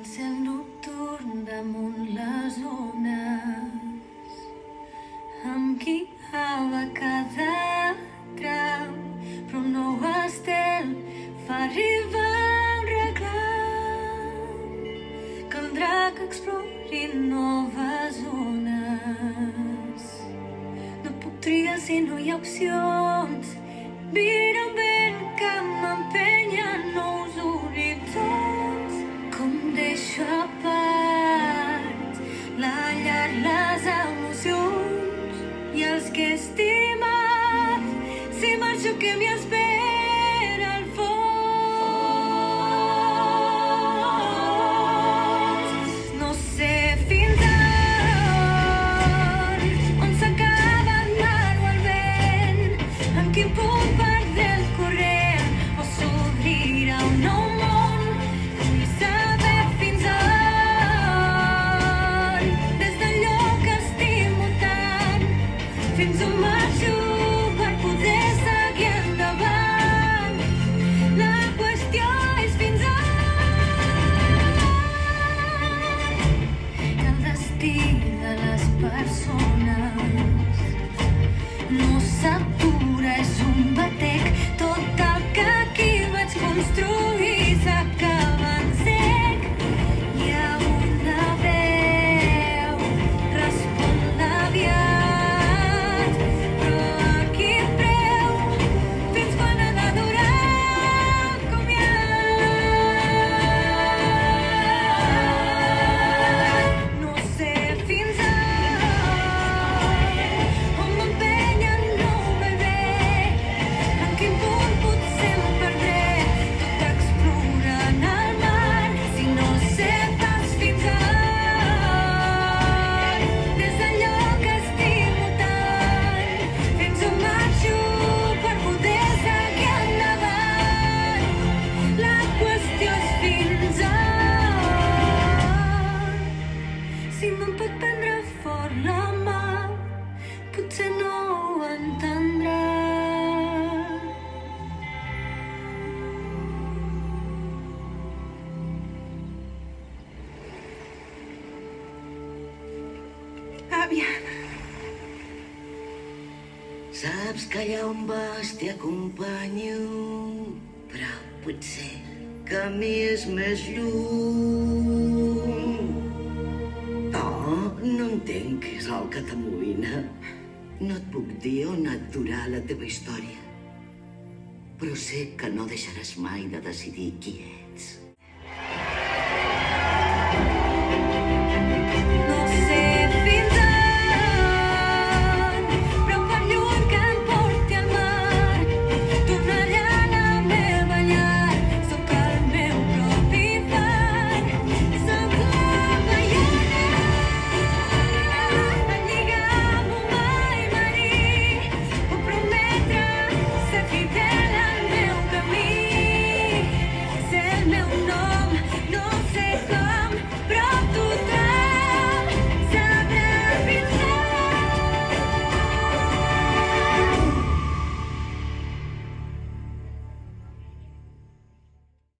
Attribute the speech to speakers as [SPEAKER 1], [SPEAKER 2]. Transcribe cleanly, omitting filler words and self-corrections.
[SPEAKER 1] El cel nocturn damunt les ones em guiava cada tram, però un nou estel fa arribar un reclam. Caldrà que explorin noves zones. No puc triar si no hi ha opcions. Mira un vent que m'empenya a nous horitzons. Com deixo a part la llar, les emocions i els que he estimat. Si marxo, què m'hi espera al fons? No sé fins on s'acaba el mar o el vent, en quin punt perdre el corrent o s'obrirà un nou món. Vull saber fins on, des d'allò que estimo tant, fins on marxo per poder seguir endavant. La qüestió és fins on. El destí de les persones no s'atura, és un batec. Tot el que aquí vaig construir s'acaba en sec. Hi ha una veu, respon aviat, però a quin preu? Fins quan ha de durar el comiat? No sé fins on m'empenyen no bé, en quin punt potser em perdré, tot explorant el mar. Si no sé pas fins on, des d'allò que estimo tant, fins on marxo per poder seguir endavant. La qüestió és fins on. Si me'n pot prendre fort la mà, potser no ho entendrà. Àvia,
[SPEAKER 2] Saps que allà on vas t'hi acompanyo, però potser camí és més lluny. Oh, no entenc què és el que t'amoïna. No et puc dir on et durà la teva història, però sé que no deixaràs mai de decidir qui ets.